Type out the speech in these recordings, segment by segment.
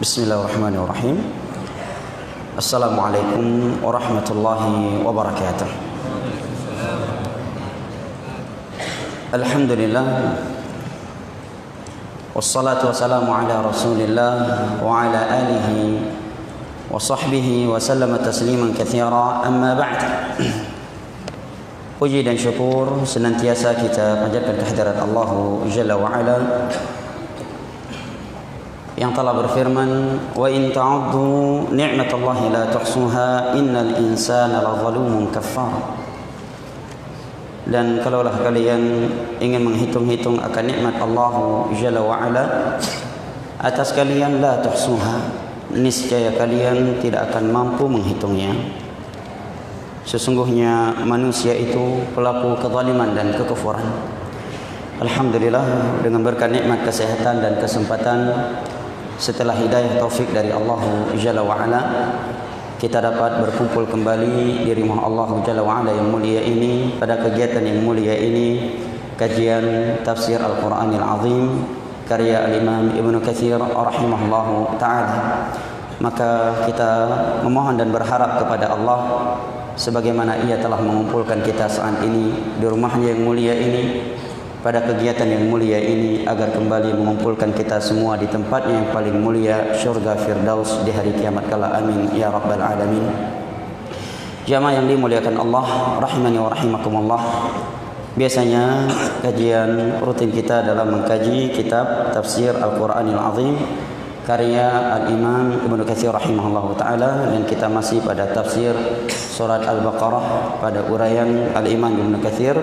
Bismillahirrahmanirrahim. Assalamualaikum warahmatullahi wabarakatuh. Alhamdulillah, wassalatu wassalamu ala rasulillah wa ala alihi wa sahbihi wa sallama tasliman katsira, amma ba'd. Puji dan syukur senantiasa kita panjatkan kehadirat Allah Jalla wa Ala yang telah berfirman, wa in ta'uddu ni'matallahi la tuhsuha innal insana lazalumun kaffar. Dan kalaulah kalian ingin menghitung-hitung akan nikmat Allah Jalla wa Ala atas kalian, la tuhsuha, niscaya kalian tidak akan mampu menghitungnya. Sesungguhnya manusia itu pelaku kezaliman dan kekufuran. Alhamdulillah, dengan berkat nikmat kesehatan dan kesempatan setelah hidayah taufik dari Allah Jalla wa Ala, kita dapat berkumpul kembali di rumah Allah Jalla wa Ala yang mulia ini pada kegiatan yang mulia ini, kajian tafsir Al-Quranil Azim karya Al-Imam Ibnu Katsir rahimahullahu ta'ala. Maka kita memohon dan berharap kepada Allah, sebagaimana Ia telah mengumpulkan kita saat ini di rumahnya yang mulia ini, pada kegiatan yang mulia ini, agar kembali mengumpulkan kita semua di tempatnya yang paling mulia, syurga Firdaus di hari kiamat kala. Amin ya rabbal alamin. Jamaah yang dimuliakan Allah rahimani wa rahimakumullah, biasanya kajian rutin kita dalam mengkaji kitab tafsir Al-Quranil Azim karya Al-Imam Ibnu Katsir rahimahullah ta'ala, dan kita masih pada tafsir surat Al-Baqarah pada uraian Al-Imam Ibnu Katsir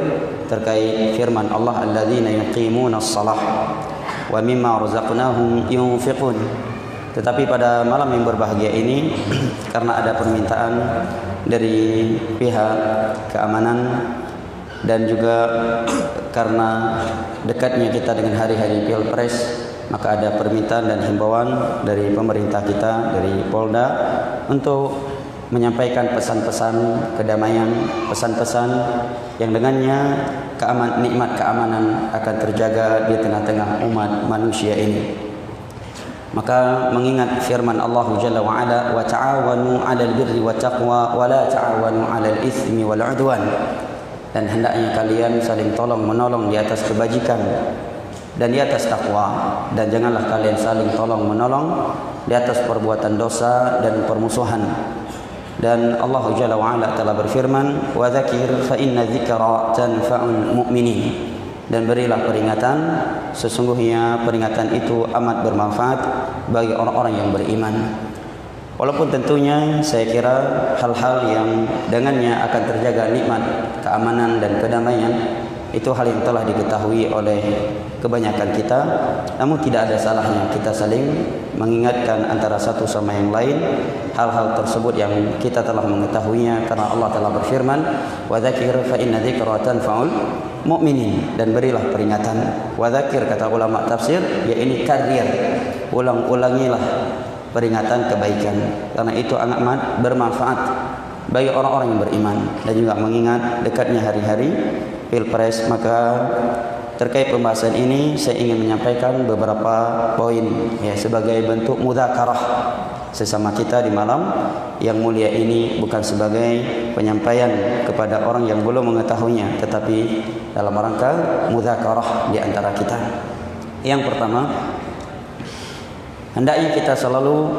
terkait firman Allah, alladzina yuqimuna as-salah wa mimma razaqnahum yunfiqun. Tetapi pada malam yang berbahagia ini, karena ada permintaan dari pihak keamanan dan juga karena dekatnya kita dengan hari-hari Pilpres, maka ada permintaan dan himbauan dari pemerintah kita, dari Polda, untuk menyampaikan pesan-pesan kedamaian, pesan-pesan yang dengannya nikmat keamanan akan terjaga di tengah-tengah umat manusia ini. Maka mengingat firman Allah Jalla wa Ala, wa ta'awanu 'alal birri wat taqwa wa la ta'awanu 'alal itsmi wal 'udwan, dan hendaknya kalian saling tolong menolong di atas kebajikan dan di atas takwa, dan janganlah kalian saling tolong menolong di atas perbuatan dosa dan permusuhan. Dan Allah Jalla wa Ala telah berfirman, wa dzakir fa inna dzikra tanfa'ul mu'minin, dan berilah peringatan, sesungguhnya peringatan itu amat bermanfaat bagi orang-orang yang beriman. Walaupun tentunya saya kira hal-hal yang dengannya akan terjaga nikmat keamanan dan kedamaian itu hal yang telah diketahui oleh kebanyakan kita, namun tidak ada salahnya kita saling mengingatkan antara satu sama yang lain hal-hal tersebut yang kita telah mengetahuinya, karena Allah telah berfirman, wa dzakir fa inna dzikra tanfa'ul mu'minin, dan berilah peringatan. Wa dzakir, kata ulama tafsir, ya ini karir, ulang-ulangilah peringatan kebaikan, karena itu amat bermanfaat bagi orang-orang yang beriman. Dan juga mengingat dekatnya hari-hari Pilpres, maka terkait pembahasan ini saya ingin menyampaikan beberapa poin, ya, sebagai bentuk mudzakarah sesama kita di malam yang mulia ini, bukan sebagai penyampaian kepada orang yang belum mengetahuinya, tetapi dalam rangka mudzakarah di antara kita. Yang pertama, hendaknya kita selalu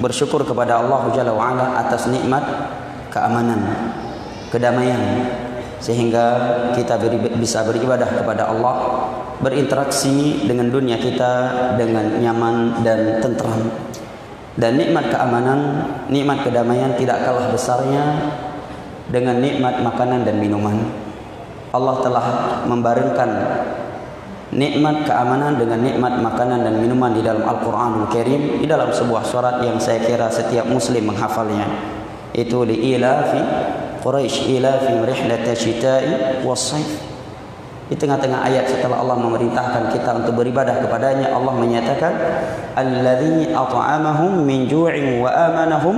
bersyukur kepada Allah Jalla wa Ala atas nikmat keamanan, kedamaian, sehingga kita bisa beribadah kepada Allah, berinteraksi dengan dunia kita dengan nyaman dan tentram. Dan nikmat keamanan, nikmat kedamaian tidak kalah besarnya dengan nikmat makanan dan minuman. Allah telah membarengkan nikmat keamanan dengan nikmat makanan dan minuman di dalam Al-Quranul Karim, di dalam sebuah surat yang saya kira setiap muslim menghafalnya, itu li'ilafi Quraisy ilafim rihlata syita'i was-sayf. Di tengah-tengah ayat setelah Allah memerintahkan kita untuk beribadah kepadanya, Allah menyatakan alladzi at'amahum min ju'in wa amanahum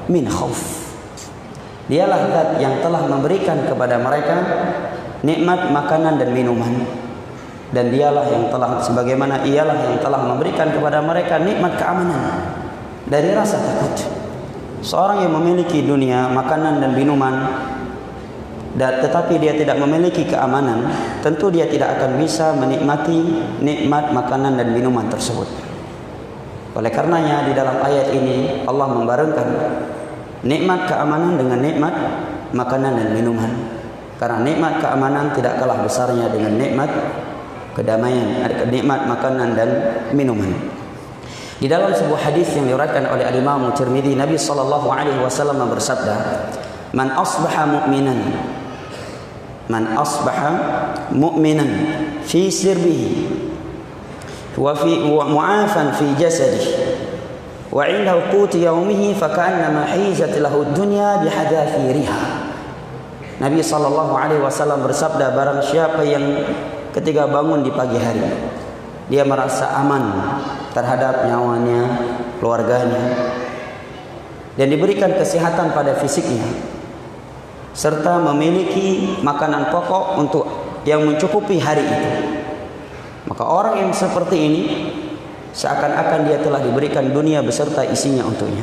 min khauf. Dialah zat yang telah memberikan kepada mereka nikmat makanan dan minuman, dan dialah yang telah, sebagaimana ialah yang telah memberikan kepada mereka nikmat keamanan. dari rasa takut. Seorang yang memiliki dunia, makanan dan minuman, tetapi dia tidak memiliki keamanan, tentu dia tidak akan bisa menikmati nikmat makanan dan minuman tersebut. Oleh karenanya di dalam ayat ini Allah membarengkan nikmat keamanan dengan nikmat makanan dan minuman. Karena nikmat keamanan tidak kalah besarnya dengan nikmat kedamaian, nikmat makanan dan minuman. Di dalam sebuah hadis yang diriwayatkan oleh Al-Imam Tirmidzi, Nabi sallallahu alaihi wasallam bersabda, "Man asbaha mu'minan fi sirbihi wa mu'afan fi jasadihi wa 'indahu qut yawmihi fa ka'annama hizat lahu ad-dunya bihadafiriha." Nabi sallallahu alaihi wasallam bersabda, barang siapa yang ketika bangun di pagi hari dia merasa aman terhadap nyawanya, keluarganya, dan diberikan kesehatan pada fisiknya, serta memiliki makanan pokok untuk yang mencukupi hari itu, maka orang yang seperti ini seakan-akan dia telah diberikan dunia beserta isinya untuknya.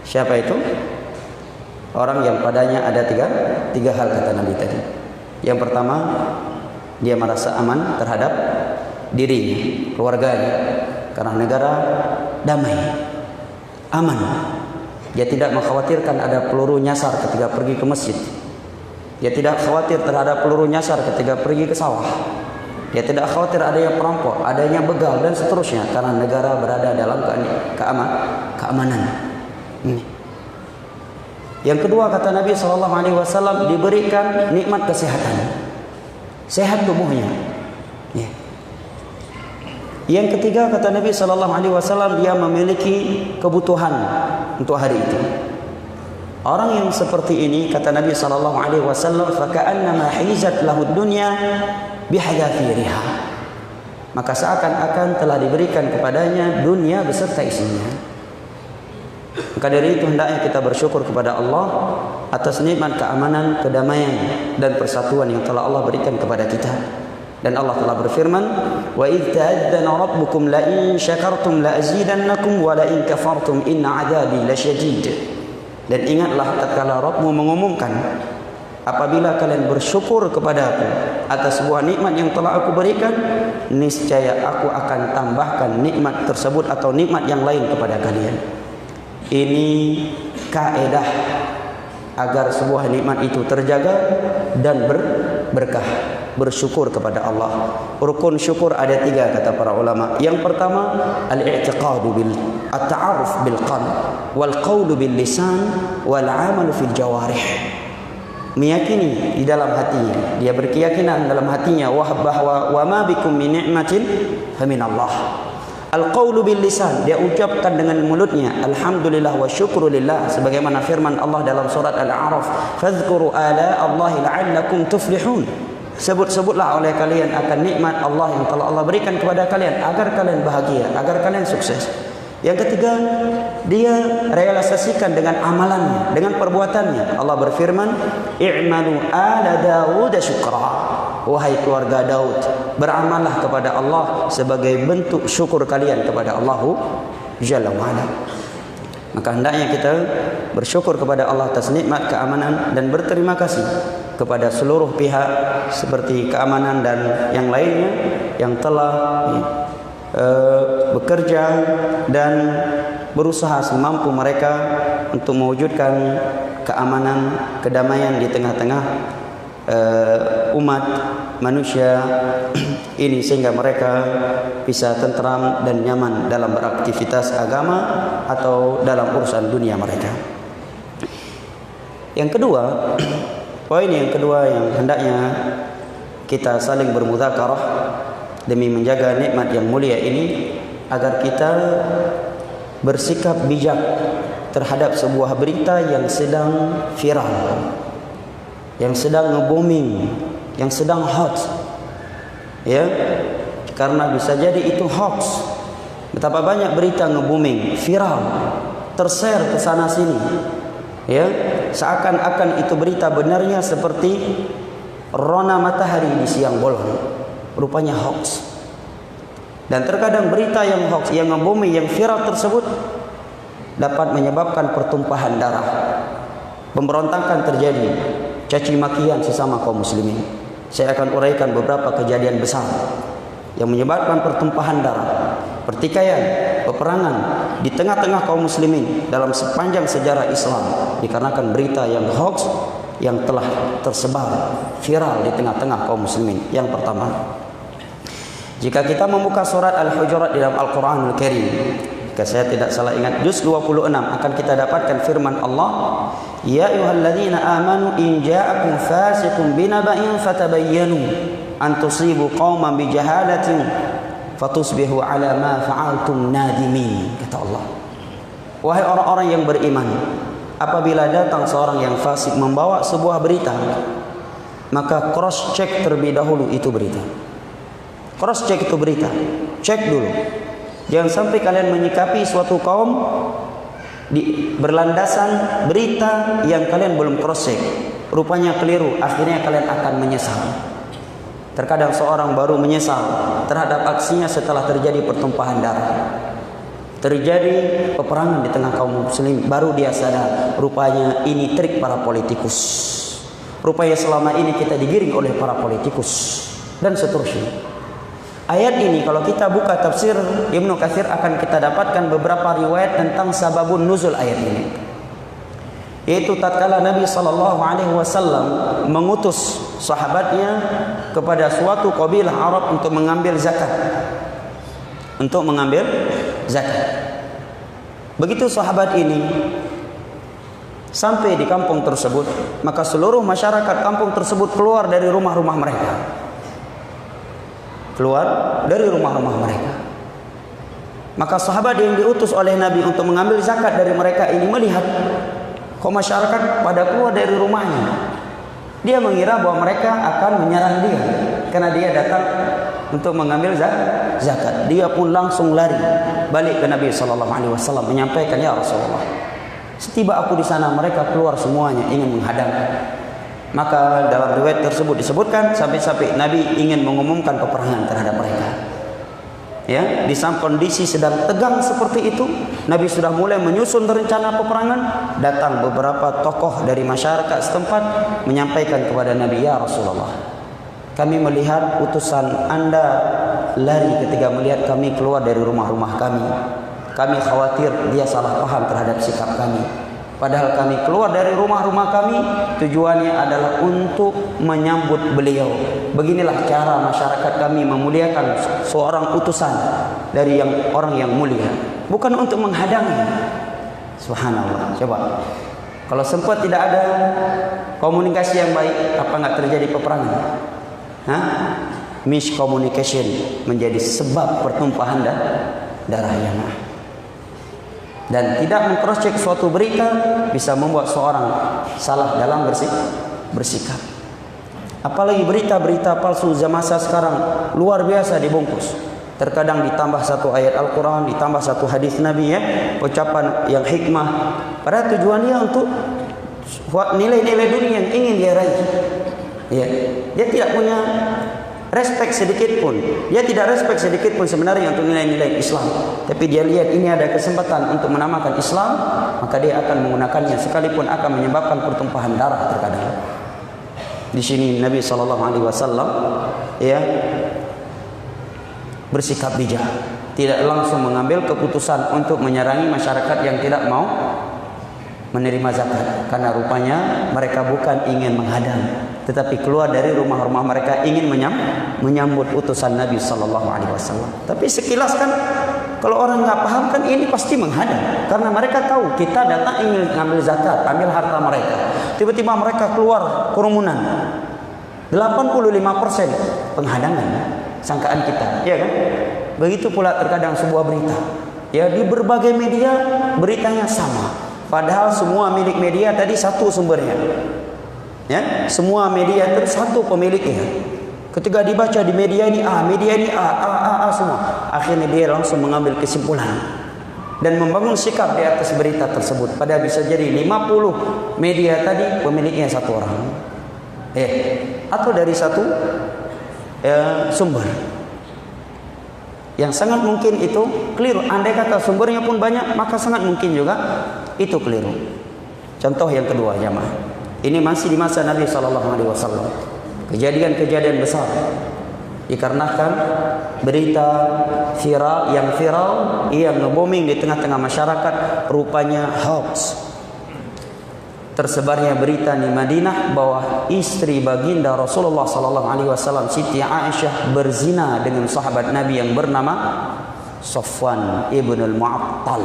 Siapa itu? Orang yang padanya ada tiga hal kata Nabi tadi. Yang pertama, dia merasa aman terhadap dirinya, keluarganya, karena negara damai, aman. Dia tidak mengkhawatirkan ada peluru nyasar ketika pergi ke masjid. Dia tidak khawatir terhadap peluru nyasar ketika pergi ke sawah. Dia tidak khawatir adanya perampok, adanya begal dan seterusnya, karena negara berada dalam keamanan. Yang kedua kata Nabi SAW, diberikan nikmat kesehatan, sehat tubuhnya. Yang ketiga kata Nabi SAW, dia memiliki kebutuhan untuk hari itu. Orang yang seperti ini kata Nabi SAW, faka'annama hizat lahu dunya bihadafiriha, maka seakan-akan telah diberikan kepadanya dunia beserta isinya. Maka dari itu hendaknya kita bersyukur kepada Allah atas nikmat keamanan, kedamaian dan persatuan yang telah Allah berikan kepada kita. Dan Allah telah berfirman, wa idh ta'adzana rabbukum la in syakartum la azidannakum wa la in kafartum inna 'adzabi lasyadid. Dan ingatlah tatkala Rabbmu mengumumkan, apabila kalian bersyukur kepadaku atas sebuah nikmat yang telah aku berikan, niscaya aku akan tambahkan nikmat tersebut atau nikmat yang lain kepada kalian. Ini kaedah agar sebuah nikmat itu terjaga dan berkah. Bersyukur kepada Allah. Rukun syukur ada 3 kata para ulama. Yang pertama, al-i'tiqadu bil at-ta'aruf bil qalb wal qawlu bil lisan wal 'amalu fil jawarih. Meyakini di dalam hatinya, dia berkeyakinan dalam hatinya bahwa wa ma bikum min ni'matin faminallah. Al-qawlu bil lisan, dia ucapkan dengan mulutnya alhamdulillah wa syukrulillah, sebagaimana firman Allah dalam surat Al-A'raf, fadhkuru ala Allahi la'allakum tuflihun. Sebut-sebutlah oleh kalian akan nikmat Allah yang telah Allah berikan kepada kalian agar kalian bahagia, agar kalian sukses. Yang ketiga, dia realisasikan dengan amalannya, dengan perbuatannya. Allah berfirman, i'malu ala Daud syukra. Wahai keluarga Daud, beramallah kepada Allah sebagai bentuk syukur kalian kepada Allah Jalla wa'ala. Maka hendaknya kita bersyukur kepada Allah atas nikmat keamanan dan berterima kasih kepada seluruh pihak seperti keamanan dan yang lainnya yang telah bekerja dan berusaha semampu mereka untuk mewujudkan keamanan, kedamaian di tengah-tengah umat manusia ini, sehingga mereka bisa tentram dan nyaman dalam beraktivitas agama atau dalam urusan dunia mereka. Yang kedua, poin yang kedua yang hendaknya kita saling bermudzakarah demi menjaga nikmat yang mulia ini, agar kita bersikap bijak terhadap sebuah berita yang sedang viral, yang sedang nge-booming, yang sedang hot, ya, karena bisa jadi itu hoax. Betapa banyak berita nge-booming, viral, tershare ke sana sini, ya, seakan-akan itu berita benarnya seperti rona matahari di siang bolong, rupanya hoax. Dan terkadang berita yang hoax, yang ngebumi, yang viral tersebut dapat menyebabkan pertumpahan darah, pemberontakan terjadi, caci makian sesama kaum muslimin. Saya akan uraikan beberapa kejadian besar yang menyebabkan pertumpahan darah, pertikaian, peperangan di tengah-tengah kaum muslimin dalam sepanjang sejarah Islam dikarenakan berita yang hoax yang telah tersebar viral di tengah-tengah kaum muslimin. Yang pertama, jika kita membuka surat Al-Hujurat di dalam Al-Quranul Karim, jika saya tidak salah ingat juz 26, akan kita dapatkan firman Allah, ya ayyuhalladzina amanu in ja'akum fasiqun binaba'in fatabayyanu an tusibu qauman bijahalatin fatusbihu ala ma fa'altum nadimin. Kata Allah, wahai orang-orang yang beriman, apabila datang seorang yang fasik membawa sebuah berita, maka cross check terlebih dahulu itu berita. Cross check itu berita, cek dulu. Jangan sampai kalian menyikapi suatu kaum berlandasan berita yang kalian belum cross check. Rupanya keliru, akhirnya kalian akan menyesal. Terkadang seorang baru menyesal terhadap aksinya setelah terjadi pertumpahan darah, terjadi peperangan di tengah kaum muslim, baru dia sadar rupanya ini trik para politikus, rupanya selama ini kita digiring oleh para politikus, dan seterusnya. Ayat ini kalau kita buka tafsir Ibnu Katsir akan kita dapatkan beberapa riwayat tentang sababun nuzul ayat ini. Yaitu tatkala Nabi SAW mengutus sahabatnya kepada suatu kabilah Arab untuk mengambil zakat. Begitu sahabat ini sampai di kampung tersebut, maka seluruh masyarakat kampung tersebut keluar dari rumah-rumah mereka. Maka sahabat yang diutus oleh Nabi untuk mengambil zakat dari mereka ini melihat kok masyarakat pada keluar dari rumahnya. Dia mengira bahwa mereka akan menyerang dia karena dia datang untuk mengambil zakat. Dia pun langsung lari balik ke Nabi SAW menyampaikan, ya Rasulullah, setiba aku di sana mereka keluar semuanya ingin menghadang. Maka dalam riwayat tersebut disebutkan sampai-sampai Nabi ingin mengumumkan peperangan terhadap mereka. Ya, di saat kondisi sedang tegang seperti itu, Nabi sudah mulai menyusun rencana peperangan. Datang beberapa tokoh dari masyarakat setempat menyampaikan kepada Nabi, ya Rasulullah, kami melihat utusan Anda lari ketika melihat kami keluar dari rumah-rumah kami. Kami khawatir dia salah paham terhadap sikap kami. Padahal kami keluar dari rumah-rumah kami tujuannya adalah untuk menyambut beliau. Beginilah cara masyarakat kami memuliakan seorang utusan dari orang yang mulia, bukan untuk menghadangi. Subhanallah. Coba kalau sempat tidak ada komunikasi yang baik, apa enggak terjadi peperangan? Miscommunication menjadi sebab pertumpahan darah yang dan tidak meng-cross-check suatu berita bisa membuat seorang salah dalam bersikap. Apalagi berita-berita palsu zaman masa sekarang luar biasa dibungkus. Terkadang ditambah satu ayat Al-Quran, ditambah satu hadis Nabi, ya, ucapan yang hikmah. Pada tujuannya untuk nilai-nilai dunia yang ingin dia raih. Ya, dia tidak punya respect sedikit pun. Dia tidak respect sedikit pun sebenarnya untuk nilai-nilai Islam. Tapi dia lihat ini ada kesempatan untuk menamakan Islam, maka dia akan menggunakannya sekalipun akan menyebabkan pertumpahan darah terkadang. Di sini Nabi SAW ya bersikap bijak, tidak langsung mengambil keputusan untuk menyerangi masyarakat yang tidak mau menerima zakat, karena rupanya mereka bukan ingin menghadang, tetapi keluar dari rumah-rumah mereka ingin menyambut utusan Nabi SAW. Tapi sekilas kan kalau orang nggak paham kan ini pasti menghadang, karena mereka tahu kita datang ingin mengambil zakat, ambil harta mereka. Tiba-tiba mereka keluar kerumunan, 85% penghadangan, sangkaan kita, ya kan? Begitu pula terkadang sebuah berita, ya, di berbagai media beritanya sama. Padahal semua milik media tadi satu sumbernya, ya, semua media itu satu pemiliknya. Ketika dibaca di media ini A semua, akhirnya dia langsung mengambil kesimpulan dan membangun sikap di atas berita tersebut. Padahal bisa jadi 50 media tadi pemiliknya satu orang, atau dari satu sumber. Yang sangat mungkin itu keliru. Andai kata sumbernya pun banyak, maka sangat mungkin juga itu keliru. Contoh yang kedua, jamaah. Ini masih di masa Nabi SAW. Kejadian-kejadian besar dikarenakan berita viral yang nge-booming di tengah-tengah masyarakat, rupanya hoax. Tersebarnya berita di Madinah bahwa istri baginda Rasulullah SAW, Siti Aisyah, berzina dengan sahabat Nabi yang bernama Safwan ibn al-Mu'attal.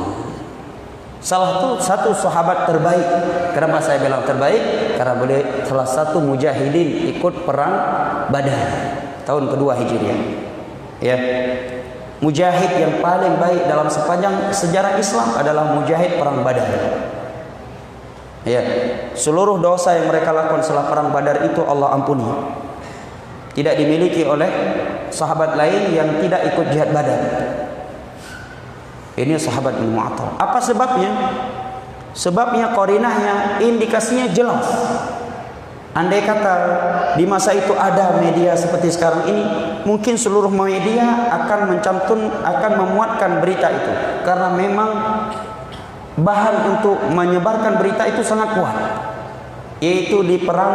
Satu sahabat terbaik. Kenapa saya bilang terbaik? Karena beliau salah satu mujahidin ikut perang Badar tahun kedua Hijriah. Ya. Mujahid yang paling baik dalam sepanjang sejarah Islam adalah mujahid perang Badar. Ya, seluruh dosa yang mereka lakukan setelah perang Badar itu Allah ampuni. Tidak dimiliki oleh sahabat lain yang tidak ikut jihad Badar. Ini sahabat Ibnu Mu'attal. Apa sebabnya? Sebabnya, qarinahnya, indikasinya jelas. Andai kata di masa itu ada media seperti sekarang ini, mungkin seluruh media akan memuatkan berita itu, karena memang bahan untuk menyebarkan berita itu sangat kuat, yaitu di perang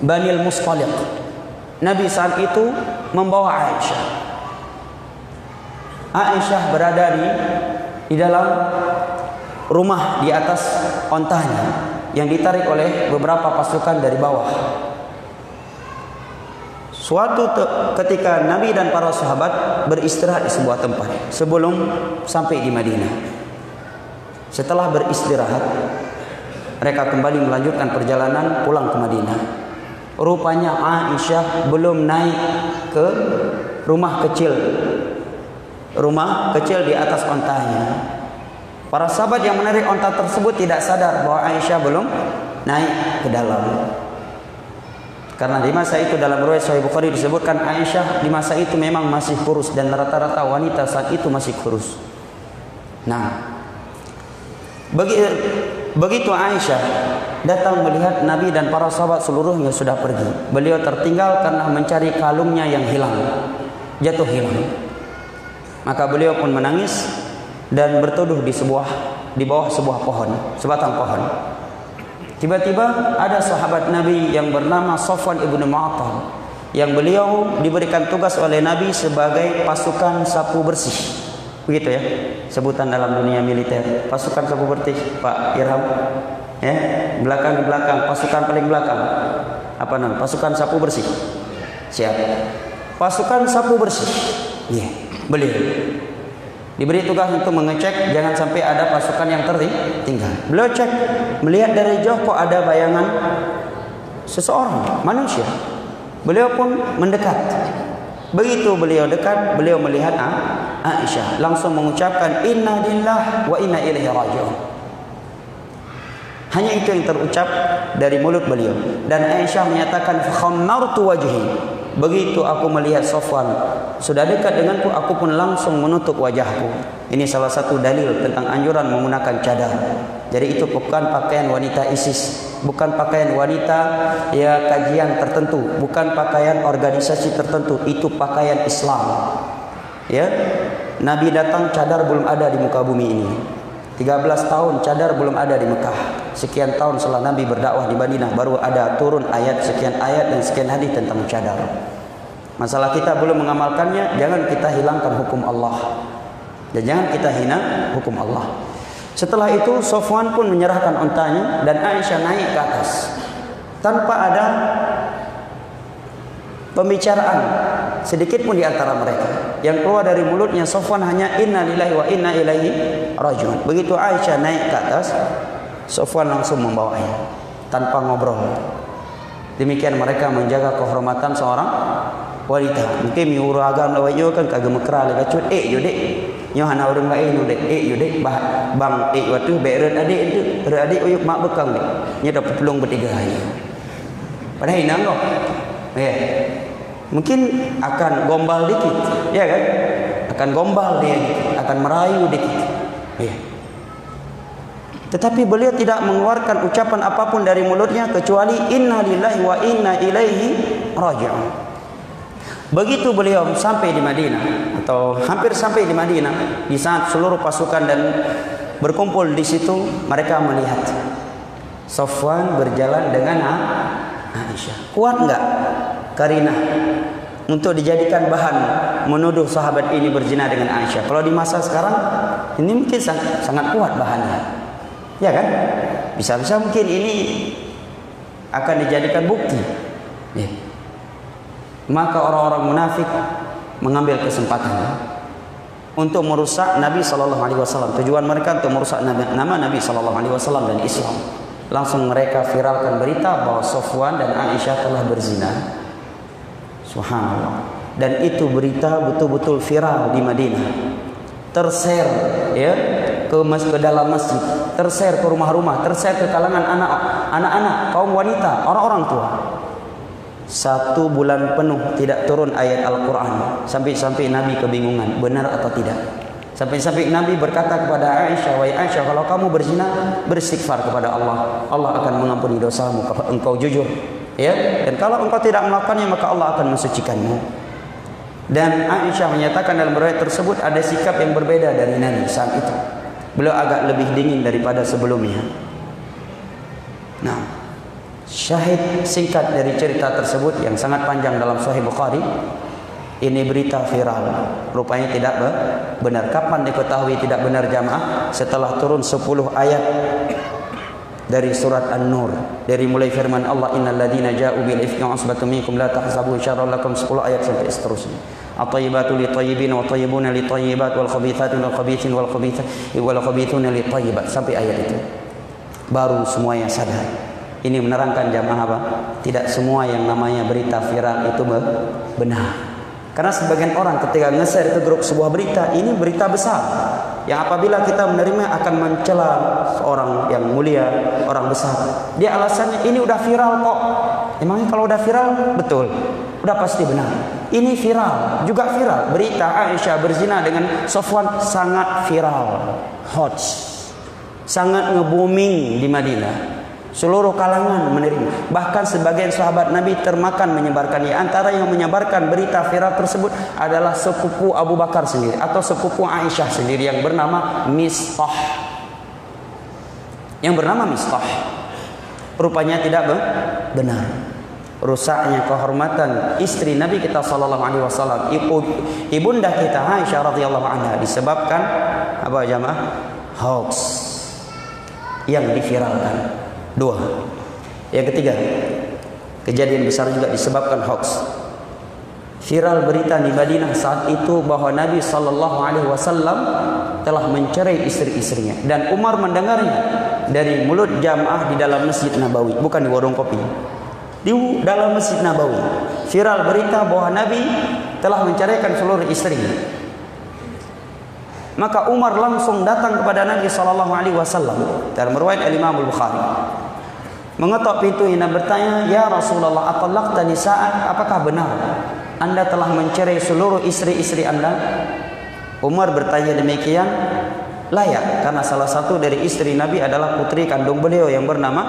Banil Mustaliq. Nabi saat itu membawa Aisyah. Aisyah berada di dalam rumah di atas ontanya yang ditarik oleh beberapa pasukan dari bawah. Suatu ketika Nabi dan para sahabat beristirahat di sebuah tempat sebelum sampai di Madinah. Setelah beristirahat, mereka kembali melanjutkan perjalanan pulang ke Madinah. Rupanya Aisyah belum naik ke rumah kecil di atas ontanya. Para sahabat yang menarik onta tersebut tidak sadar bahwa Aisyah belum naik ke dalam. Karena di masa itu dalam riwayat Sahih Bukhari disebutkan Aisyah di masa itu memang masih kurus, dan rata-rata wanita saat itu masih kurus. Nah, begitu Aisyah datang melihat Nabi dan para sahabat seluruhnya sudah pergi, beliau tertinggal karena mencari kalungnya yang hilang, jatuh hilang. Maka beliau pun menangis dan berteduh di bawah sebatang pohon. Tiba-tiba ada sahabat Nabi yang bernama Safwan ibn Mu'attal, yang beliau diberikan tugas oleh Nabi sebagai pasukan sapu bersih. Begitu ya sebutan dalam dunia militer, pasukan sapu bersih, Pak Irham. Ya, belakang pasukan paling belakang. Apa namanya? Pasukan sapu bersih. Siap. Pasukan sapu bersih. Iya, beliau diberi tugas untuk mengecek jangan sampai ada pasukan yang tertinggal. Beliau cek, melihat dari jauh kok ada bayangan seseorang, manusia. Beliau pun mendekat. Begitu beliau dekat, beliau melihat Aisyah, langsung mengucapkan inna lillahi wa inna ilaihi raji'un. Hanya itu yang terucap dari mulut beliau. Dan Aisyah menyatakan khammartu wajhi. Begitu aku melihat Safwan sudah dekat denganku, aku pun langsung menutup wajahku. Ini salah satu dalil tentang anjuran menggunakan cadar. Jadi itu bukan pakaian wanita ISIS, bukan pakaian wanita ya kajian tertentu, bukan pakaian organisasi tertentu, itu pakaian Islam. Ya, Nabi datang cadar belum ada di muka bumi ini. 13 tahun cadar belum ada di Mekah. Sekian tahun setelah Nabi berdakwah di Madinah baru ada turun sekian ayat dan sekian hadis tentang cadar. Masalah kita belum mengamalkannya, jangan kita hilangkan hukum Allah. Dan jangan kita hina hukum Allah. Setelah itu Safwan pun menyerahkan ontanya dan Aisyah naik ke atas. Tanpa ada pembicaraan sedikit pun di antara mereka. Yang keluar dari mulutnya Safwan hanya inna lillahi wa inna ilaihi raji'un. Begitu Aisyah naik ke atas, Safwan langsung membawanya tanpa ngobrol. Demikian mereka menjaga kehormatan seorang wanita. Mungkin miuru agam lawayo kan kagak mekra le kacut yodek. Nyo hana urang lain yodek yodek bang waktu beret adik itu adik uyuk mak bekang ni. Nya dapat pelung bertiga hari. Padahal inang kok. Ya. Mungkin akan gombal dikit, ya kan? Akan gombal dia, akan merayu dikit. Ya. Tetapi beliau tidak mengeluarkan ucapan apapun dari mulutnya kecuali inna lillahi wa inna ilaihi raji'un. Begitu beliau sampai di Madinah atau hampir sampai di Madinah, di saat seluruh pasukan dan berkumpul di situ, mereka melihat Safwan berjalan dengan Aisyah. Kuat enggak Karinah untuk dijadikan bahan menuduh sahabat ini berzina dengan Aisyah? Kalau di masa sekarang ini mungkin sangat kuat bahannya, ya kan? Bisa-bisa mungkin ini akan dijadikan bukti. Ya. Maka orang-orang munafik mengambil kesempatan untuk merusak Nabi SAW. Tujuan mereka untuk merusak nama Nabi SAW dan Islam. Langsung mereka viralkan berita bahwa Safwan dan Aisyah telah berzina. Subhanallah. Dan itu berita betul-betul viral di Madinah. Tershare ya ke dalam masjid, tershare ke rumah-rumah, tershare ke kalangan anak-anak, kaum wanita, orang-orang tua. 1 bulan penuh tidak turun ayat Al-Quran. Sampai-sampai Nabi kebingungan, benar atau tidak. Sampai-sampai Nabi berkata kepada Aisyah, wahai Aisyah, kalau kamu berzina, beristighfar kepada Allah. Allah akan mengampuni dosamu kalau engkau jujur. Ya? Dan kalau engkau tidak melakukannya, maka Allah akan mensucikanmu. Dan Aisyah menyatakan dalam riwayat tersebut ada sikap yang berbeda dari Nabi saat itu. Beliau agak lebih dingin daripada sebelumnya. Nah, syahid singkat dari cerita tersebut yang sangat panjang dalam Sahih Bukhari. Ini berita viral, rupanya tidak benar. Kapan diketahui tidak benar jamaah? Setelah turun 10 ayat dari surat An-Nur, dari mulai firman Allah, innal ladzina ja'u bil ifki usbatun minkum la tahsabu syarran lakum, 10 ayat sampai seterusnya. At-thayyibatu lit-thayyibin wa thayyibuna lit-thayyibat wal khabithatu lil-khabithin wal khabithuna lit-thayyibat, sampai ayat itu. Baru semuanya sadar. Ini menerangkan jamaah apa? Tidak semua yang namanya berita viral itu benar. Karena sebagian orang ketika nge-share ke grup sebuah berita, ini berita besar yang apabila kita menerima akan mencela seorang yang mulia, orang besar. Dia alasannya ini udah viral kok. Emangnya kalau udah viral betul? Udah pasti benar. Ini viral, juga viral. Berita Aisyah berzina dengan Safwan sangat viral, hot, sangat nge-booming di Madinah. Seluruh kalangan menerima. Bahkan sebagian sahabat Nabi termakan menyebarkannya. Antara yang menyebarkan berita viral tersebut adalah sepupu Abu Bakar sendiri atau sepupu Aisyah sendiri yang bernama Mistah. Rupanya tidak benar. Rusaknya kehormatan istri Nabi kita sallallahu alaihi wasallam, ibunda kita Aisyah radhiyallahu anha, disebabkan apa jamaah? Hoax yang diviralkan. 2. Yang ketiga, kejadian besar juga disebabkan hoax. Viral berita di Madinah saat itu bahwa Nabi sallallahu alaihi wasallam telah mencerai istri-istrinya, dan Umar mendengarnya dari mulut jamaah di dalam Masjid Nabawi, bukan di warung kopi. Di dalam Masjid Nabawi viral berita bahwa Nabi telah menceraikan seluruh istrinya. Maka Umar langsung datang kepada Nabi sallallahu alaihi wasallam dalam riwayat Imam Al-Bukhari, mengetok pintunya dan bertanya, "Ya Rasulullah, atallaqta nisa'an? Apakah benar Anda telah mencerai seluruh istri-istri Anda?" Umar bertanya demikian layak karena salah satu dari istri Nabi adalah putri kandung beliau yang bernama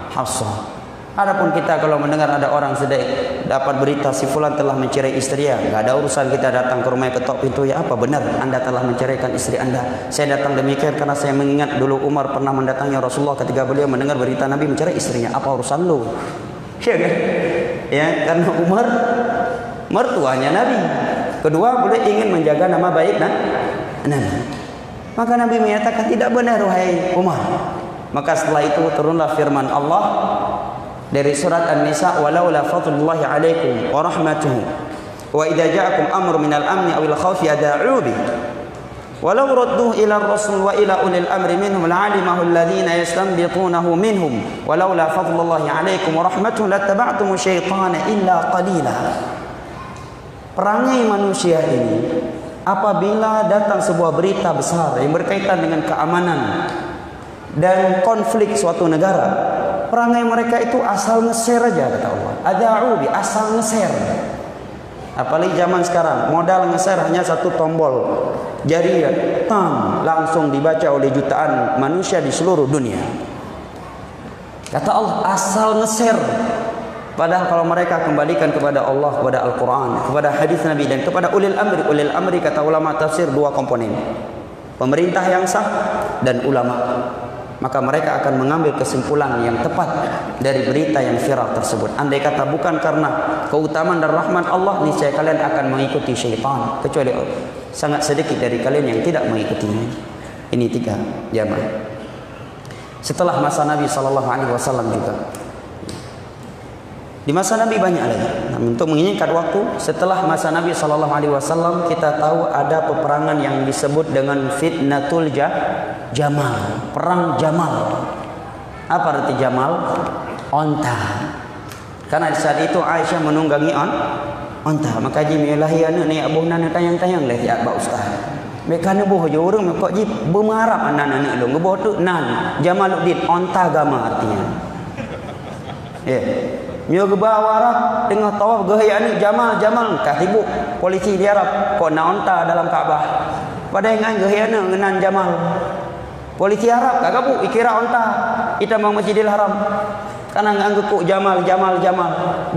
Hafsah. Adapun kita kalau mendengar ada orang sedang dapat berita si fulan telah mencerai istrinya, enggak ada urusan kita datang ke rumah ketok pintu, ya apa benar Anda telah menceraikan istri Anda? Saya datang demikian karena saya mengingat dulu Umar pernah mendatangi Rasulullah ketika beliau mendengar berita Nabi mencerai istrinya. Apa urusan lu? Ya kan? Ya, karena Umar mertuanya Nabi. Kedua, beliau ingin menjaga nama baik Nabi. Maka Nabi menyatakan tidak benar wahai Umar. Maka setelah itu turunlah firman Allah dari surat An-Nisa, walaula fadlullahi alaikum wa rahmatuhu wa idza ja'akum amrun minal amni awil khawfi ada'u bi walau radduhu ila ar-rasul wa ila ulil amri minhum la'alimahu alladhina yastanbitunahu minhum walaula fadlullahi alaikum wa rahmatuhu lattaba'tum syaitana illa qalila. Perangai manusia ini apabila datang sebuah berita besar yang berkaitan dengan keamanan dan konflik suatu negara, perangai mereka itu asal nge-share aja, kata Allah. Ada'u bi, asal nge-share. Apalagi zaman sekarang, modal nge-share hanya satu tombol jari, langsung dibaca oleh jutaan manusia di seluruh dunia. Kata Allah, asal nge-share. Padahal kalau mereka kembalikan kepada Allah, kepada Al-Quran, kepada hadis Nabi dan kepada ulil amri kata ulama tafsir dua komponen. Pemerintah yang sah dan ulama. Maka mereka akan mengambil kesimpulan yang tepat dari berita yang viral tersebut. Andai kata bukan karena keutamaan dan rahmat Allah, niscaya kalian akan mengikuti syaitan. Kecuali sangat sedikit dari kalian yang tidak mengikutinya. Ini 3 jamaah. Setelah masa Nabi SAW juga. Di masa Nabi banyak lagi. Untuk menginginkan waktu, setelah masa Nabi SAW kita tahu ada peperangan yang disebut dengan fitnatul Jamal, perang Jamal. Apa arti Jamal? Onta. Karena di saat itu Aisyah menunggangi onta. Maka jimilahi anak ni abuh nana tayang-tayang leh ya Pak Ustaz. Mereka ni boh je orang kok ji bermarap anak-anak lu. Ngeboh tu nan Jamaluddin onta agama artinya. Ya. Nyo gebawara tengah tawaf gaya ni Jamal katibuk polisi di Arab kok na onta dalam Kaabah. Padahal ngan gaya ni ngenan Jamal. Polisi Arab kagak bu ikira onta. Kita mau Masjidil Haram. Karena ngangguk kok Jamal.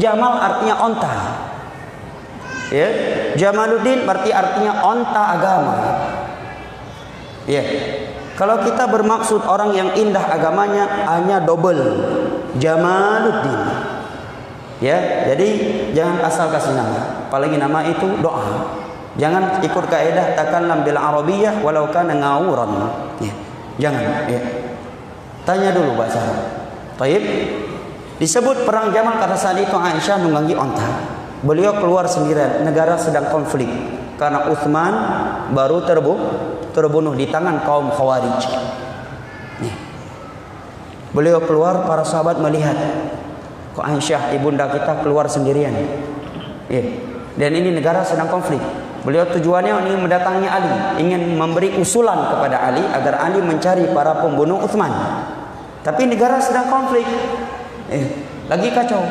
Jamal artinya onta. Ya, Jamaluddin berarti artinya onta agama. Ya. Kalau kita bermaksud orang yang indah agamanya hanya double Jamaluddin. Ya, jadi jangan asal kasih nama. Apalagi nama itu doa. Jangan ikut kaidah takallam bil arabiyyah walau kana ngawuran. Ya. Jangan, ya. Tanya dulu bahasa Arab. Baik. Disebut perang Jamal karena saat itu Aisyah menunggangi onta. Beliau keluar sendirian, negara sedang konflik karena Utsman baru terbunuh di tangan kaum Khawarij. Ya. Beliau keluar, para sahabat melihat kok Aisyah ibunda kita keluar sendirian. Ya. Dan ini negara sedang konflik. Beliau tujuannya ingin mendatangi Ali, ingin memberi usulan kepada Ali agar Ali mencari para pembunuh Utsman. Tapi negara sedang konflik. Lagi kacau.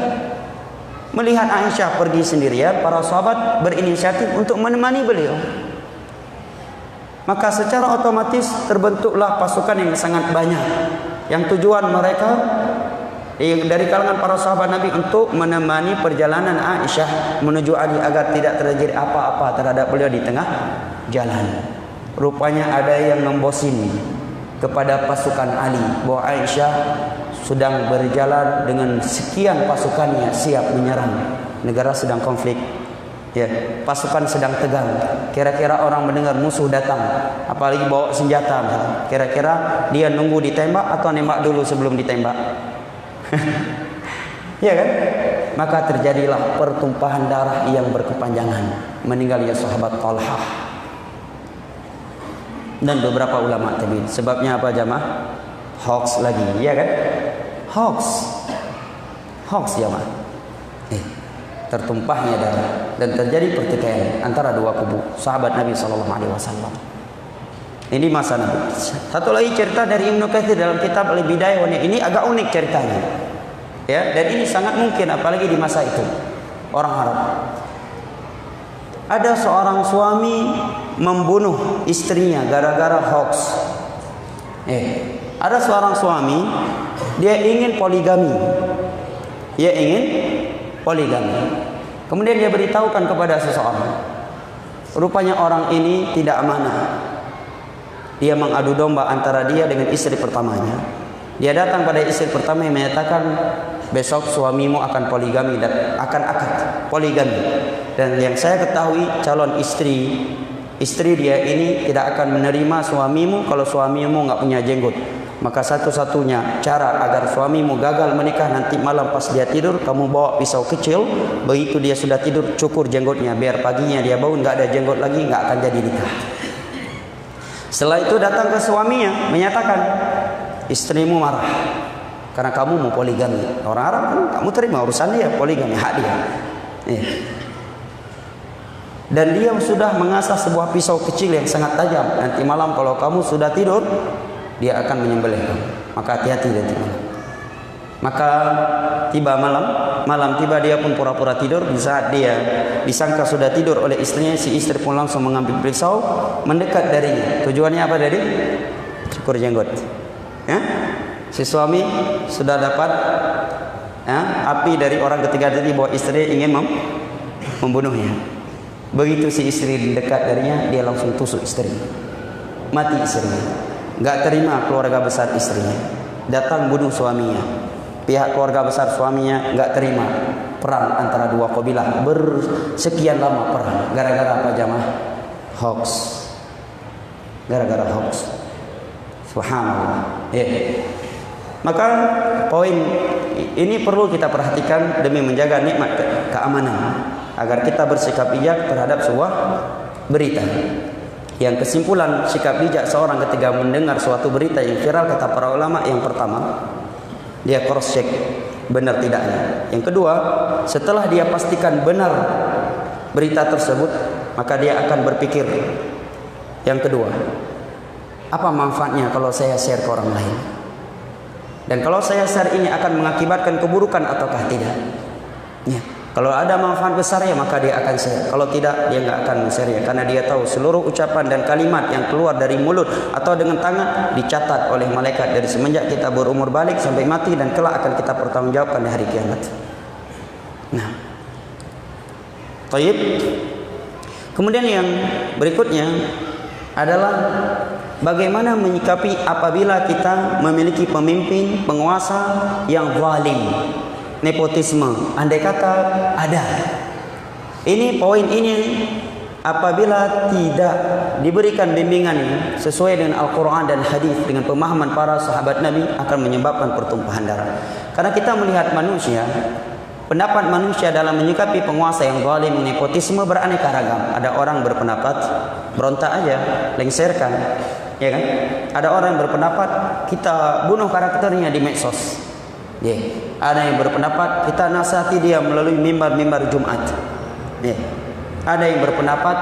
Melihat Aisyah pergi sendirian, para sahabat berinisiatif untuk menemani beliau. Maka secara otomatis terbentuklah pasukan yang sangat banyak. Yang tujuan mereka dari kalangan para sahabat Nabi untuk menemani perjalanan Aisyah menuju Ali agar tidak terjadi apa-apa terhadap beliau di tengah jalan. Rupanya ada yang membosin kepada pasukan Ali bahwa Aisyah sedang berjalan dengan sekian pasukannya siap menyerang. Negara sedang konflik. Ya, pasukan sedang tegang. Kira-kira orang mendengar musuh datang, apalagi bawa senjata. Kira-kira dia nunggu ditembak atau nembak dulu sebelum ditembak? Ya kan? Maka terjadilah pertumpahan darah yang berkepanjangan. Meninggalnya sahabat Talhah dan beberapa ulama tabi'in. Sebabnya apa jamaah? Hoax lagi, ya kan? Hoax jamaah. Tertumpahnya darah dan terjadi pertikaian antara dua kubu sahabat Nabi SAW. Ini masa Nabi. Satu lagi cerita dari Ibnu Katsir dalam kitab Al-Bidayah wa Nihayah. Ini agak unik ceritanya. Ya, dan ini sangat mungkin apalagi di masa itu. Orang Arab. Ada seorang suami membunuh istrinya gara-gara hoax. Ada seorang suami dia ingin poligami. Kemudian dia beritahukan kepada seseorang. Rupanya orang ini tidak amanah. Dia mengadu domba antara dia dengan istri pertamanya. Dia datang pada istri pertama yang menyatakan besok suamimu akan poligami dan akan akad poligami. Dan yang saya ketahui calon istri dia ini tidak akan menerima suamimu kalau suamimu enggak punya jenggot. Maka satu-satunya cara agar suamimu gagal menikah nanti malam pas dia tidur kamu bawa pisau kecil, begitu dia sudah tidur cukur jenggotnya biar paginya dia bangun enggak ada jenggot lagi, enggak akan jadi nikah. Setelah itu datang ke suaminya menyatakan istrimu marah karena kamu mau poligami. Orang Arab kan kamu terima urusan dia, poligami hak dia. Dan dia sudah mengasah sebuah pisau kecil yang sangat tajam. Nanti malam kalau kamu sudah tidur dia akan menyembelih kamu. Maka hati-hati nanti malam. Maka tiba malam tiba dia pun pura-pura tidur. Di saat dia disangka sudah tidur oleh istrinya, si istri pun langsung mengambil pisau mendekat darinya. Tujuannya apa tadi? Cukur jenggot. Ya? Si suami sudah dapat api dari orang ketiga tadi bahwa istri ingin membunuhnya. Begitu si istri dekat darinya, dia langsung tusuk istri. Mati istrinya. Enggak terima keluarga besar istrinya. Datang bunuh suaminya. Pihak keluarga besar suaminya enggak terima. Perang antara dua kabilah, bersekian lama perang. Gara-gara apa jamaah? Hoax. Gara-gara hoax. Subhanallah. Maka poin ini perlu kita perhatikan demi menjaga nikmat keamanan, agar kita bersikap bijak terhadap sebuah berita. Yang kesimpulan sikap bijak seorang ketika mendengar suatu berita yang viral, kata para ulama, yang pertama, dia cross check benar tidaknya. Yang kedua, setelah dia pastikan benar berita tersebut, maka dia akan berpikir, yang kedua, apa manfaatnya kalau saya share ke orang lain? Dan kalau saya share ini akan mengakibatkan keburukan ataukah tidak? Ya. Kalau ada manfaat besar ya maka dia akan share. Kalau tidak, dia nggak akan share ya, karena dia tahu seluruh ucapan dan kalimat yang keluar dari mulut atau dengan tangan dicatat oleh malaikat dari semenjak kita berumur balik sampai mati, dan kelak akan kita pertanggungjawabkan di hari kiamat. Nah, taib. Kemudian yang berikutnya adalah bagaimana menyikapi apabila kita memiliki pemimpin, penguasa yang zalim, nepotisme, andai kata ada. Ini poin ini, apabila tidak diberikan bimbingan sesuai dengan Al-Quran dan hadis dengan pemahaman para sahabat Nabi, akan menyebabkan pertumpahan darah. Karena kita melihat manusia, pendapat manusia dalam menyikapi penguasa yang zalim, nepotisme beraneka ragam. Ada orang berpendapat berontak aja, lengserkan, ya kan? Ada orang yang berpendapat kita bunuh karakternya di medsos. Ada yang berpendapat kita nasihati dia melalui mimbar-mimbar Jumat. Ada yang berpendapat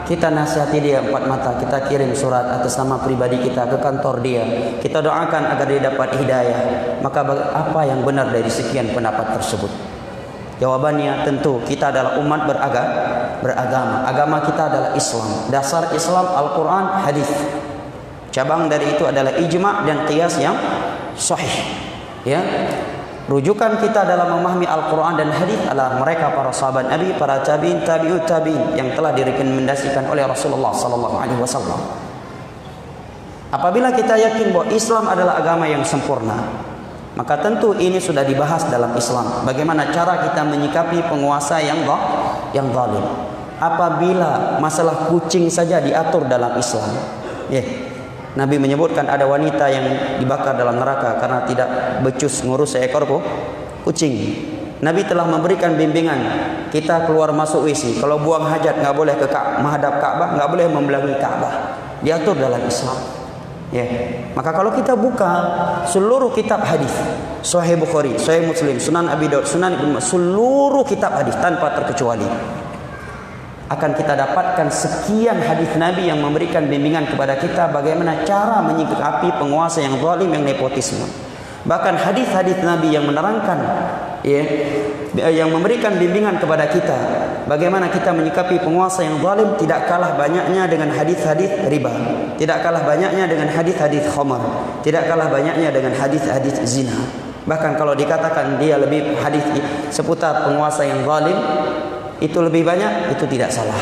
kita nasihati dia empat mata, kita kirim surat atas nama pribadi kita ke kantor dia, kita doakan agar dia dapat hidayah. Maka apa yang benar dari sekian pendapat tersebut? Jawabannya tentu kita adalah umat beragama. Agama kita adalah Islam. Dasar Islam Al-Quran, hadis. Cabang dari itu adalah ijma' dan qiyas yang sahih. Ya, rujukan kita dalam memahami Al-Quran dan hadis adalah mereka para sahabat Nabi, para tabi'in, tabi'ut tabi'in yang telah direkomendasikan oleh Rasulullah SAW. Apabila kita yakin bahwa Islam adalah agama yang sempurna, maka tentu ini sudah dibahas dalam Islam. Bagaimana cara kita menyikapi penguasa yang zalim. Apabila masalah kucing saja diatur dalam Islam, Nabi menyebutkan ada wanita yang dibakar dalam neraka karena tidak becus ngurus seekor kucing. Nabi telah memberikan bimbingan, kita keluar masuk WC, kalau buang hajat nggak boleh menghadap Ka'bah, nggak boleh membelakangi Ka'bah. Diatur dalam Islam. Maka kalau kita buka seluruh kitab hadis, Sahih Bukhari, Sahih Muslim, Sunan Abi Daud, Sunan Ibnu Majah, seluruh kitab hadis tanpa terkecuali, akan kita dapatkan sekian hadis Nabi yang memberikan bimbingan kepada kita bagaimana cara menyikapi penguasa yang zalim, yang nepotisme. Bahkan hadis-hadis Nabi yang menerangkan, yang memberikan bimbingan kepada kita bagaimana kita menyikapi penguasa yang zalim, tidak kalah banyaknya dengan hadis-hadis riba, tidak kalah banyaknya dengan hadis-hadis khamar, tidak kalah banyaknya dengan hadis-hadis zina. Bahkan kalau dikatakan dia lebih hadis seputar penguasa yang zalim itu lebih banyak, itu tidak salah.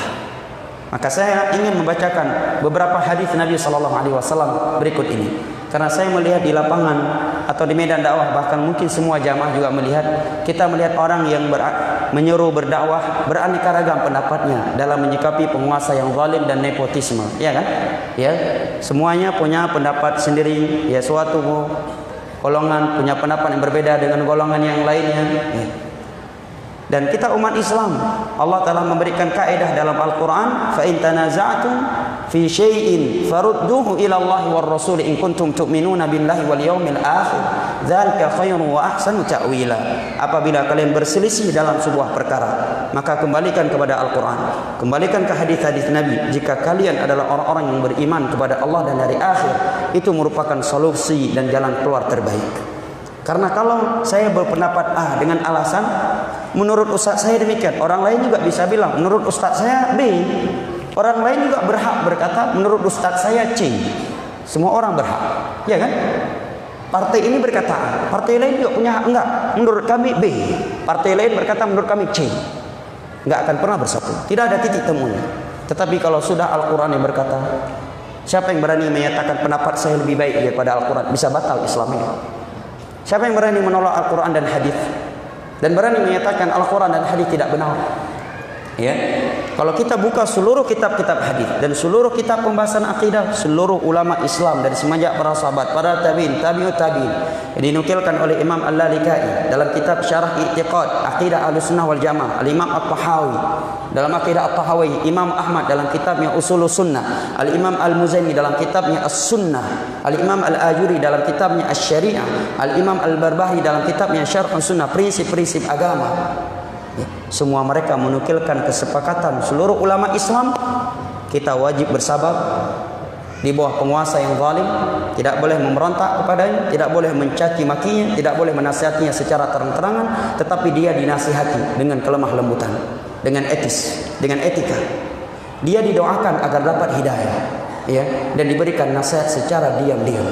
Maka saya ingin membacakan beberapa hadis Nabi SAW berikut ini, karena saya melihat di lapangan atau di medan dakwah, bahkan mungkin semua jamaah juga melihat, kita melihat orang yang menyeru berdakwah beraneka ragam pendapatnya dalam menyikapi penguasa yang zalim dan nepotisme, ya kan? Semuanya punya pendapat sendiri. Suatu golongan punya pendapat yang berbeda dengan golongan yang lainnya. Dan kita umat Islam, Allah telah memberikan kaidah dalam Al-Quran, fa in tanaza'tum fi syai'in farudduhu ila Allah war Rasul in kuntum tu'minuna billahi wal yawmil akhir dzalika khairun wa ahsanu ta'wila. Apabila kalian berselisih dalam sebuah perkara, maka kembalikan kepada Al-Quran, kembalikan ke hadis-hadis Nabi. Jika kalian adalah orang-orang yang beriman kepada Allah dan hari akhir, itu merupakan solusi dan jalan keluar terbaik. Karena kalau saya berpendapat A dengan alasan menurut ustaz saya demikian, orang lain juga bisa bilang menurut ustaz saya B. Orang lain juga berhak berkata menurut ustaz saya C. Semua orang berhak, ya kan? Partai ini berkata A, partai lain juga punya hak. Enggak, menurut kami B. Partai lain berkata menurut kami C. Enggak akan pernah bersatu. Tidak ada titik temunya. Tetapi kalau sudah Al-Quran yang berkata, siapa yang berani menyatakan pendapat saya lebih baik daripada Al-Quran, bisa batal Islamnya. Siapa yang berani menolak Al-Quran dan hadis dan berani menyatakan Al-Quran dan hadis tidak benar? Ya, kalau kita buka seluruh kitab-kitab hadis dan seluruh kitab pembahasan akidah, seluruh ulama Islam dari semenjak para sahabat, para tabi'in, tabi'ut tabi'in, dinukilkan oleh Imam Al-Lalikai dalam kitab Syarah I'tiqad Aqidah Ahlussunnah wal Jamaah, Al-Imam At-Tahawi dalam Aqidah At-Tahawi, Imam Ahmad dalam kitabnya Ushulus Sunnah, Al-Imam Al-Muzani dalam kitabnya As-Sunnah, Al-Imam Al-Ajuri dalam kitabnya Asy-Syari'ah, Al-Imam Al-Barbahari dalam kitabnya Syarh Sunnah, prinsip-prinsip agama. Semua mereka menukilkan kesepakatan seluruh ulama Islam, kita wajib bersabar di bawah penguasa yang zalim, tidak boleh memberontak kepadanya, tidak boleh mencaci makinya, tidak boleh menasihatinya secara terang-terangan, tetapi dia dinasihati dengan kelemah lembutan, dengan etis, dengan etika. Dia didoakan agar dapat hidayah, ya, dan diberikan nasihat secara diam-diam.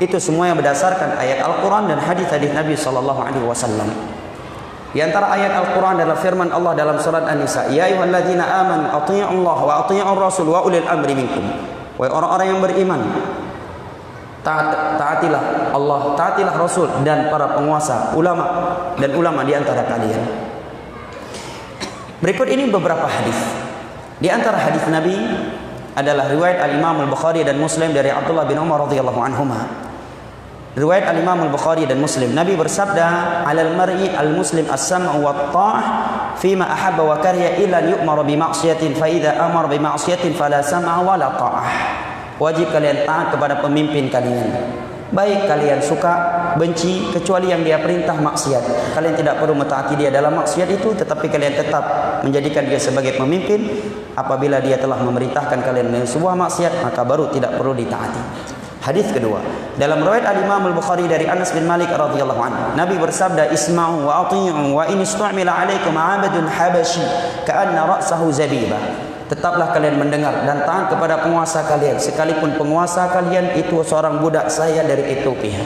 Itu semua yang berdasarkan ayat Al-Quran dan hadis-hadis Nabi SAW. Di antara ayat Al-Quran adalah firman Allah dalam surat An-Nisa, ya ayyuhalladzina amanu athi'ullaha wa athi'ur rasul wa ulil amri minkum. Wahai orang-orang yang beriman, taatilah Allah, taatilah Rasul dan para penguasa, ulama dan ulama di antara kalian. Berikut ini beberapa hadis. Di antara hadis Nabi adalah riwayat Al-Imam Al-Bukhari dan Muslim dari Abdullah bin Umar radhiyallahu anhuma. Riwayat Al-Imam Al-Bukhari dan Muslim, Nabi bersabda, "Alal mar'i al-muslim as-sam'u wat ta'ah fima ahabba wa kariha illa yu'mar bi ma'siyatin fa idza amara bi ma'siyatin fala sam'a wa la ta'ah." Wajib kalian taat kepada pemimpin kalian. Baik kalian suka, benci, kecuali yang dia perintah maksiat. Kalian tidak perlu mentaati dia dalam maksiat itu, tetapi kalian tetap menjadikan dia sebagai pemimpin. Apabila dia telah memerintahkan kalian dengan sebuah maksiat, maka baru tidak perlu ditaati. Hadis kedua, dalam riwayat Al-Imam Al-Bukhari dari Anas bin Malik radhiyallahu anhu, Nabi bersabda, "Isma'u wa athi'u wa in istu'mila 'alaikum 'abdun habashi ka'anna ra'sahu zabibah." Tetaplah kalian mendengar dan taat kepada penguasa kalian, sekalipun penguasa kalian itu seorang budak saya dari Ethiopia.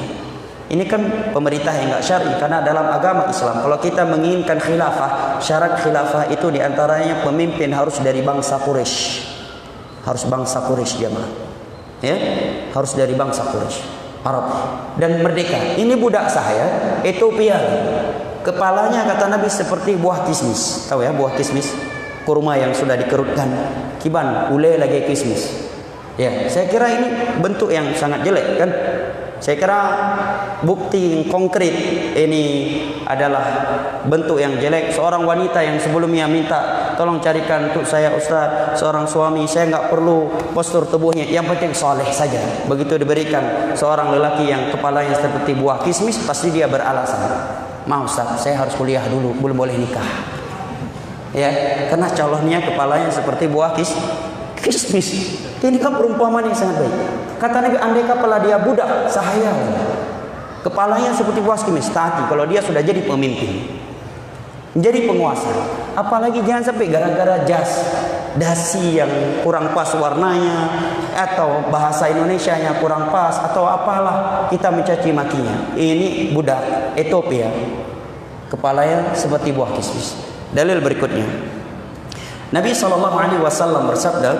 Ini kan pemerintah yang enggak syar'i, karena dalam agama Islam kalau kita menginginkan khilafah, syarat khilafah itu diantaranya pemimpin harus dari bangsa Quraisy. Harus bangsa Quraisy jemaah. Ya, harus dari bangsa Quraisy, Arab dan merdeka. Ini budak saya, Ethiopia. Kepalanya kata Nabi seperti buah kismis. Tahu ya buah kismis? Kurma yang sudah dikerutkan. Kiban, ule lagi kismis. Ya, saya kira ini bentuk yang sangat jelek kan? Saya kira bukti yang konkret ini adalah bentuk yang jelek. Seorang wanita yang sebelumnya minta tolong carikan untuk saya Ustaz seorang suami, saya enggak perlu postur tubuhnya, yang penting soleh saja. Begitu diberikan seorang lelaki yang kepalanya seperti buah kismis, pasti dia beralasan, "Mau Ustaz, saya harus kuliah dulu, belum boleh nikah." Ya, karena calonnya kepalanya seperti buah kismis. Ini kan perumpamaan yang sangat baik. Kata Nabi, andai kepala dia budak, sahaya. Kepalanya seperti buah kismis, taati kalau dia sudah jadi pemimpin, jadi penguasa. Apalagi jangan sampai gara-gara dasi yang kurang pas warnanya, atau bahasa Indonesianya kurang pas, atau apalah, kita mencaci makinya. Ini budak Ethiopia, kepalanya seperti buah kismis. Dalil berikutnya, Nabi SAW bersabda,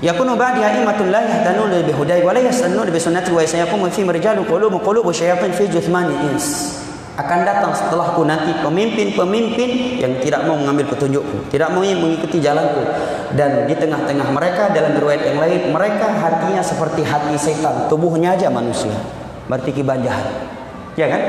"Yakunu ba'di a'immatun la yahtaduna bi hudai wa la yastannuna bi sunnati wa sayaqumu fi rijalun qulubu syayatin fi juthmani ins." Akan datang setelahku nanti pemimpin-pemimpin yang tidak mau mengambil petunjukku, tidak mau mengikuti jalanku, dan di tengah-tengah mereka dalam riwayat yang lain, mereka hatinya seperti hati setan, tubuhnya aja manusia. Berarti kiban jahat. Ya kan?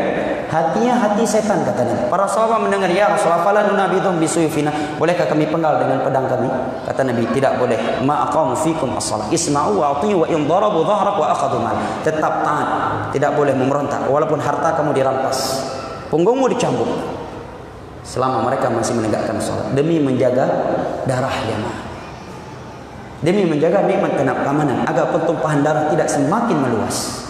Hatinya hati setan katanya. Para sahabat mendengar, "Ya Rasulullah, fala nunabidhum bisuyufina." Bolehkah kami penggal dengan pedang kami? Kata Nabi, tidak boleh. "Ma aqamu fikum as-shalah. Isma'u wa athi'u wa in darabu dhahrak wa akhadhu mal." Tetap taat, tidak boleh memberontak walaupun harta kamu dirampas, punggungmu dicambuk, selama mereka masih menegakkan salat, demi menjaga darah jamaah, demi menjaga nikmat keamanan agar pertumpahan darah tidak semakin meluas.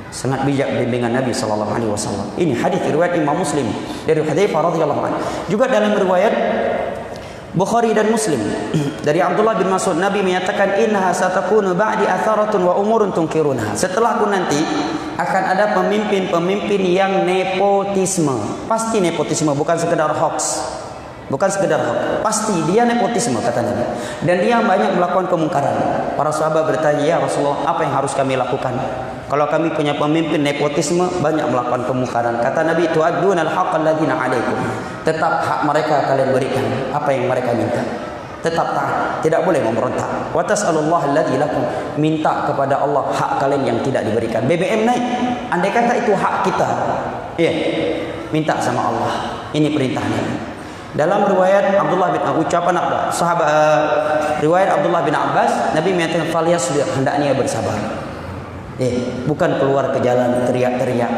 Sangat bijak bimbingan Nabi SAW. Ini hadis riwayat Imam Muslim dari Hudzaifah radhiyallahu anhu. Juga dalam riwayat Bukhari dan Muslim dari Abdullah bin Mas'ud, Nabi menyatakan innaha satakunu ba'di atharatun wa umurun tunkirunha. Setelahku nanti akan ada pemimpin-pemimpin yang nepotisme. Pasti nepotisme, bukan sekedar hoax. Bukan sekedar hoax, pasti dia nepotisme kata Nabi. Dan dia banyak melakukan kemungkaran. Para sahabat bertanya, ya Rasulullah, apa yang harus kami lakukan? Kalau kami punya pemimpin nepotisme, banyak melakukan kemungkaran. Kata Nabi, tu'adduna al-haqqa alladziina 'alaikum. Tetap hak mereka kalian berikan, apa yang mereka minta. Tetap taat, tidak boleh memberontak. Wa tas'alullaha alladzi lakum. Minta kepada Allah hak kalian yang tidak diberikan. BBM naik, andai kata itu hak kita, iya, minta sama Allah. Ini perintahnya. Dalam riwayat Abdullah bin ucapan sahabat riwayat Abdullah bin Abbas, Nabi menyatakan falyasbir, hendaknya bersabar. Bukan keluar ke jalan teriak-teriak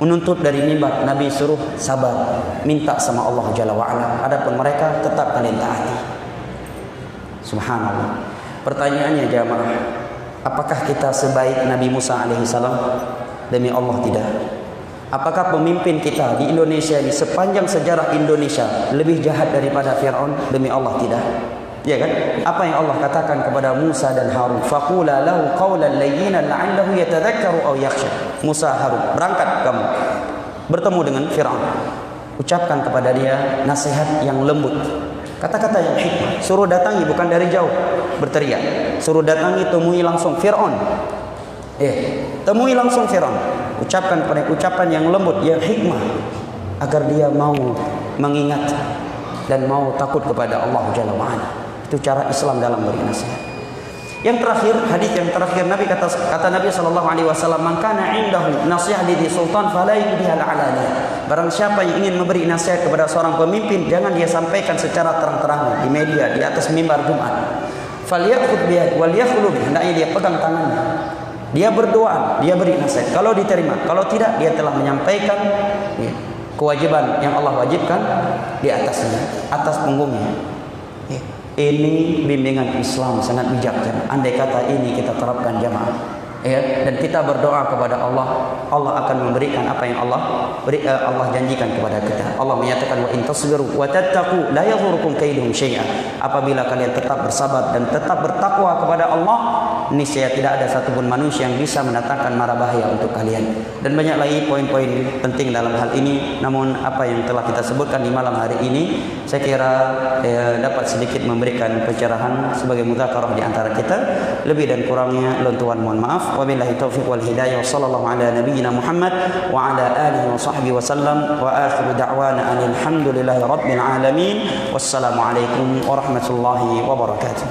menuntut dari mimbar. Nabi suruh sabar, minta sama Allah Jalla wa Ala. Adapun mereka tetap kalian taati. Subhanallah. Pertanyaannya jamaah, apakah kita sebaik Nabi Musa alaihissalam? Demi Allah tidak. Apakah pemimpin kita di Indonesia di sepanjang sejarah Indonesia lebih jahat daripada Fir'aun? Demi Allah tidak. Ya kan? Apa yang Allah katakan kepada Musa dan Harun? Faqula lahu qawlan layyinan la'allahu yatadhakkaru aw yakhsha. Musa, Harun, berangkat kamu bertemu dengan Fir'aun. Ucapkan kepada dia nasihat yang lembut, kata-kata yang hikmah. Suruh datangi, bukan dari jauh berteriak. Suruh datangi, temui langsung Fir'aun. Temui langsung Fir'aun. Ucapkan pada ucapan yang lembut, yang hikmah, agar dia mau mengingat dan mau takut kepada Allah Jalla wa'ala. Itu cara Islam dalam beri nasihat. Yang terakhir, hadis yang terakhir, Nabi kata Nabi SAW, man kana indahu nasihat di sultan fala yubdiha al-alaniyah. Barang siapa yang ingin memberi nasihat kepada seorang pemimpin, jangan dia sampaikan secara terang-terangan di media, di atas mimbar Jumat. Falyakhudh biyad wal yakhlu bih, hendaknya dia pegang tangannya. Dia berdoa, dia beri nasihat. Kalau diterima, kalau tidak, dia telah menyampaikan kewajiban yang Allah wajibkan di atasnya, atas punggungnya. Ini bimbingan Islam sangat bijaksana. Andai kata ini kita terapkan jamaah, dan kita berdoa kepada Allah, Allah akan memberikan apa yang Allah janjikan kepada kita. Allah menyatakan wa in tasbiru wa tattaqu la yadhurukum kaiduhum syai'a. Apabila kalian tetap bersabar dan tetap bertakwa kepada Allah, niscaya tidak ada satupun manusia yang bisa mendatangkan mara bahaya untuk kalian. Dan banyak lagi poin-poin penting dalam hal ini. Namun apa yang telah kita sebutkan di malam hari ini, saya kira dapat sedikit memberikan pencerahan sebagai mudzakarah di antara kita. Lebih dan kurangnya Tuhan mohon maaf. Wabillahi taufiq wal hidayah. Wassallallahu ala nabiyyina Muhammad wa ala alihi wa sahbihi wa sallam. Wa akhiru da'wana alhamdulillahi rabbil alamin. Wassalamu alaikum warahmatullahi wabarakatuh.